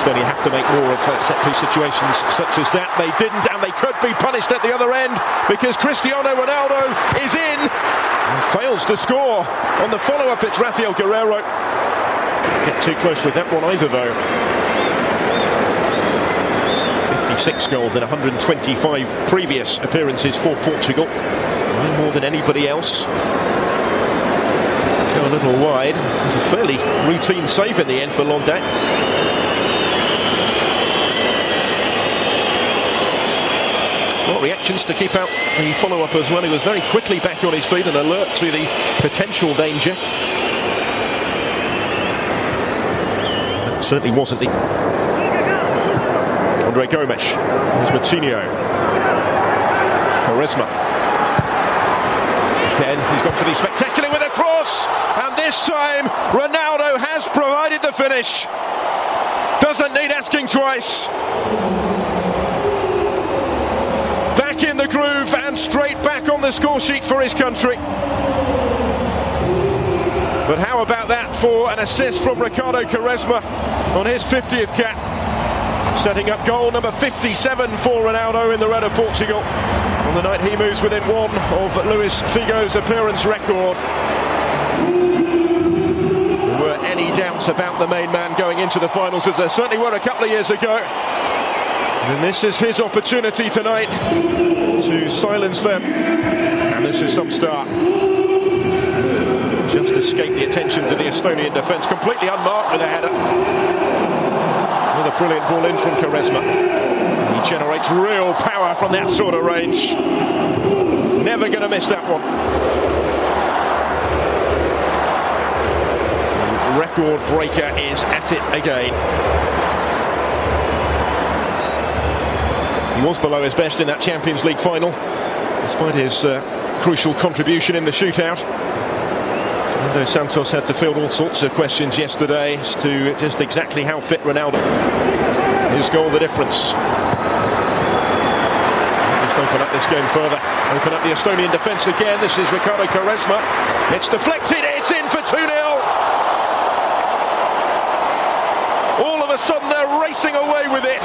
Estonia have to make more of set-piece situations such as that. They didn't, and they could be punished at the other end because Cristiano Ronaldo is in and fails to score. On the follow-up, it's Rafael Guerreiro. Get too close with that one either, though. 56 goals in 125 previous appearances for Portugal. One more than anybody else. Go a little wide. It was a fairly routine save in the end for Londak. Smart reactions to keep out the follow-up as well. He was very quickly back on his feet and alert to the potential danger. That certainly wasn't the... Andre Gomes. Here's Matinho. Quaresma. Again, he's gone for the spectacular with a cross, and this time Ronaldo has provided the finish. Doesn't need asking twice. Back in the groove and straight back on the score sheet for his country. But how about that for an assist from Ricardo Quaresma on his 50th cap, setting up goal number 57 for Ronaldo in the red of Portugal. On the night he moves within one of Luis Figo's appearance record. There were any doubts about the main man going into the finals, as there certainly were a couple of years ago. And this is his opportunity tonight to silence them. And this is some start. Just escaped the attention to the Estonian defence, completely unmarked with a header. Another brilliant ball in from Quaresma. He generates real power from that sort of range. Never going to miss that one. The record breaker is at it again. He was below his best in that Champions League final, despite his crucial contribution in the shootout. Fernando Santos had to field all sorts of questions yesterday as to just exactly how fit Ronaldo. His goal, the difference. Just open up this game further. Open up the Estonian defence again. This is Ricardo Quaresma. It's deflected. It's in for 2-0. All of a sudden they're racing away with it,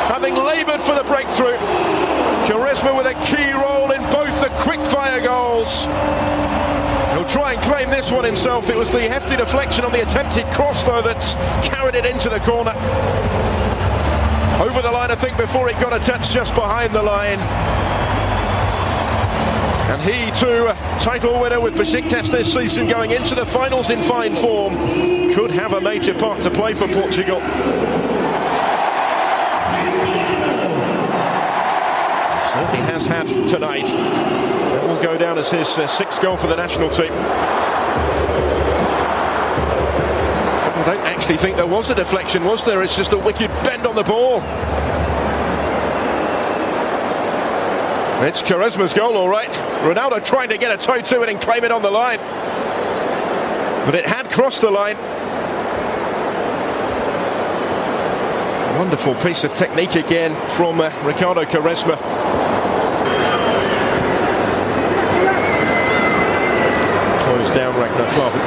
having laboured for the breakthrough. Quaresma with a key role in both the quick-fire goals. He'll try and claim this one himself. It was the hefty deflection on the attempted cross, though, that's carried it into the corner. Over the line, I think, before it got a touch just behind the line. And he, too, a title winner with Besiktas this season, going into the finals in fine form, could have a major part to play for Portugal. Certainly has had tonight. That will go down as his sixth goal for the national team. I don't actually think there was a deflection, was there? It's just a wicked bend on the ball. It's Quaresma's goal, all right. Ronaldo trying to get a toe to it and claim it on the line. But it had crossed the line. Wonderful piece of technique again from Ricardo Quaresma. Closed down Ragnar Klavan.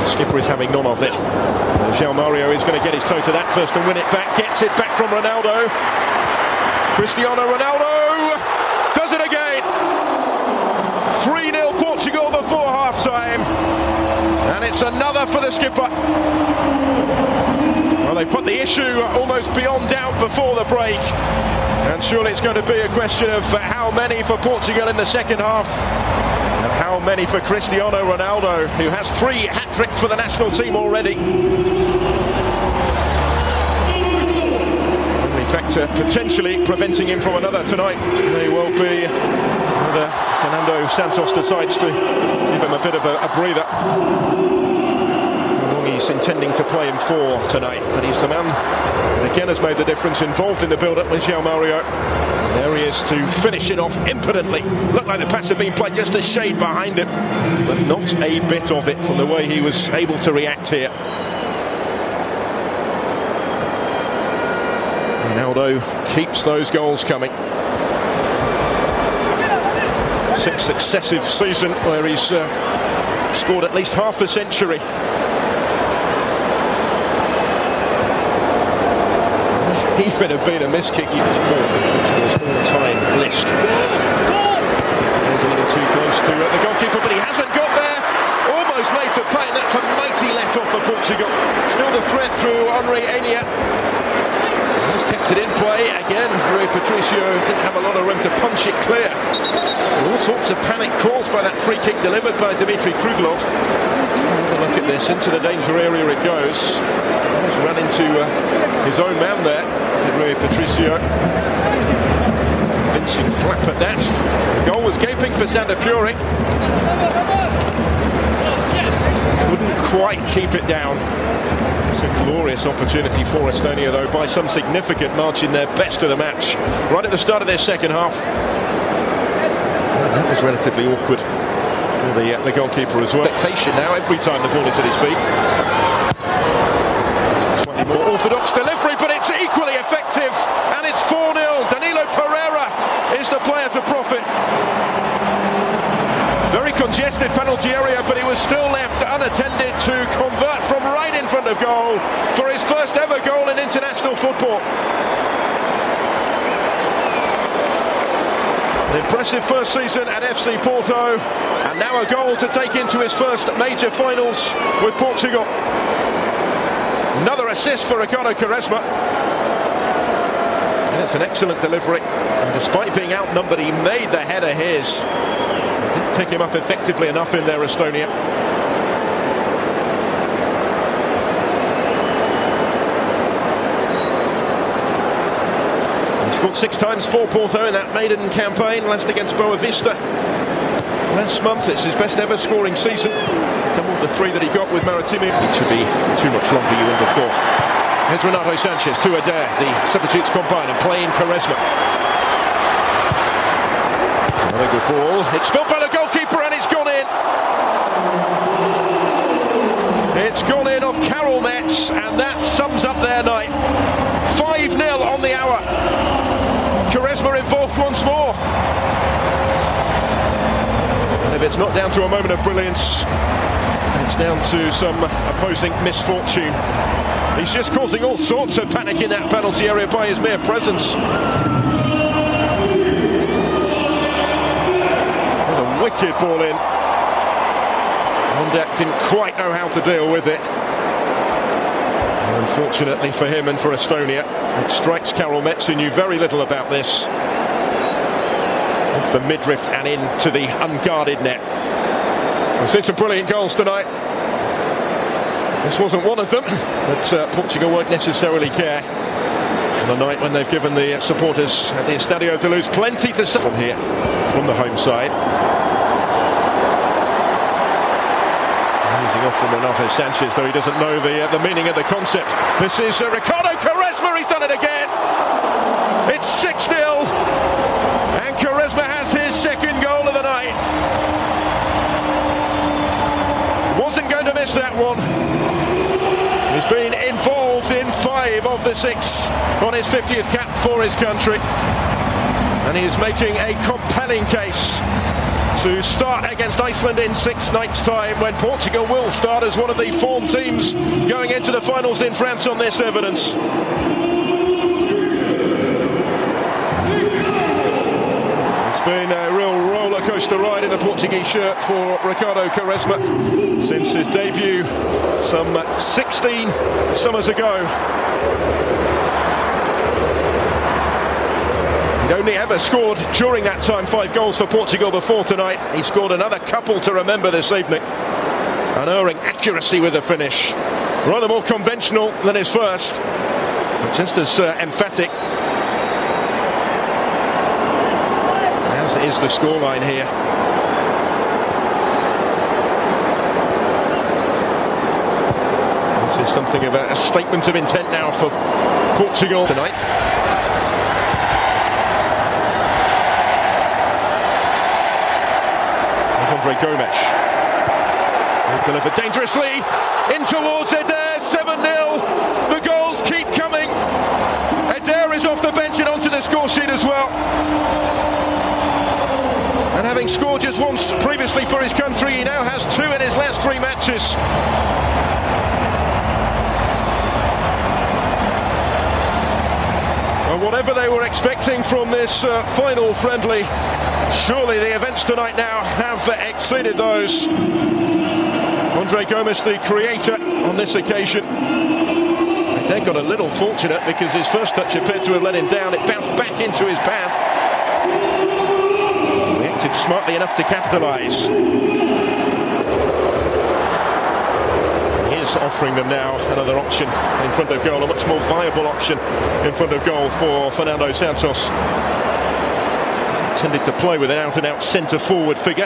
Skipper is having none of it. João Mario is going to get his toe to that first and win it back. Gets it back from Ronaldo. Cristiano Ronaldo does it again. 3-0 Portugal before half-time. And it's another for the skipper. Well, they put the issue almost beyond doubt before the break. And surely it's going to be a question of how many for Portugal in the second half. And how many for Cristiano Ronaldo, who has 3 hat-tricks for the national team already. Only factor potentially preventing him from another tonight may well be whether Fernando Santos decides to give him a bit of a breather. How long he's intending to play him for tonight, but he's the man that again has made the difference, involved in the build-up with João Mario. There he is to finish it off impotently. Looked like the pass had been played just a shade behind him, but not a bit of it from the way he was able to react here. Ronaldo keeps those goals coming. 6th successive season where he's scored at least half a century. even have been a miss kick. You just fourth in Portugal's all-time list. He's a little too close to the goalkeeper, but he hasn't got there. Almost made to pay, and that's a mighty let off for Portugal. Still the threat through Henri Enya. He's kept it in play again. Rui Patricio didn't have a lot of room to punch it clear. All sorts of panic caused by that free kick delivered by Dmitry Kruglov. Have a look at this. Into the danger area it goes. He's run into his own man there, did Rui Patricio. Convincing flap at that. The goal was gaping for Sander Puri. Couldn't quite keep it down. It's a glorious opportunity for Estonia, though, by some significant margin, their best of the match right at the start of their second half. That was relatively awkward for the goalkeeper as well. Expectation now every time the ball is at his feet. Slightly more orthodox delivery, but it's equally effective, and it's 4-0. Danilo Pereira is the player to profit. Very congested penalty area, but he was still left unattended to convert from right in front of goal for his first ever goal in international football. An impressive first season at FC Porto, and now a goal to take into his first major finals with Portugal. Another assist for Ricardo Quaresma. And it's an excellent delivery, and despite being outnumbered, he made the header his. Didn't pick him up effectively enough in there, Estonia. He scored 6 times for Porto in that maiden campaign, last against Boa Vista last month. It's his best ever scoring season. Double the 3 that he got with Maritime. It should be too much longer, you would have thought. Here's Renato Sanchez to Adair. The substitutes combine and play in Quaresma. Another good ball. It's spilled by the goalkeeper, and it's gone in. It's gone in off Karol Metz, and that sums up their night. 5-0 on the hour. Quaresma involved once more. And if it's not down to a moment of brilliance, it's down to some opposing misfortune. He's just causing all sorts of panic in that penalty area by his mere presence. A wicked ball in. Mondek didn't quite know how to deal with it. Unfortunately for him and for Estonia, it strikes Karol Metz, who knew very little about this. Off the midriff and into the unguarded net. We've seen some brilliant goals tonight. This wasn't one of them, but Portugal won't necessarily care on a night when they've given the supporters at the Estadio de Luz plenty to say from here, from the home side. Easing off from Renato Sanchez, though he doesn't know the meaning of the concept. This is Ricardo Quaresma, he's done it again! It's 6-0, and Quaresma has his second goal of the night. Wasn't going to miss that one. He's been involved in 5 of the 6 on his 50th cap for his country, and he is making a compelling case to start against Iceland in 6 nights' time, when Portugal will start as one of the form teams going into the finals in France on this evidence. It's been a real roller coaster ride in a Portuguese shirt for Ricardo Quaresma since his debut some 16 summers ago. He'd only ever scored during that time 5 goals for Portugal before tonight. He scored another couple to remember this evening. Unerring accuracy with the finish. Rather more conventional than his first, but just as emphatic. As is the scoreline here. This is something of a statement of intent now for Portugal tonight. Andre Gomes. Delivered dangerously in towards Adair. 7-0. The goals keep coming. Adair is off the bench and onto the score sheet as well. And having scored just once previously for his country, he now has 2 in his last 3 matches. whatever they were expecting from this final friendly, surely the events tonight now have exceeded those. Andre Gomes, the creator on this occasion. Then got a little fortunate because his first touch appeared to have let him down. It bounced back into his path. Reacted smartly enough to capitalise. Here's offering them now another option in front of goal, a much more viable option in front of goal for Fernando Santos. He's intended to play with an out-and-out centre-forward figure.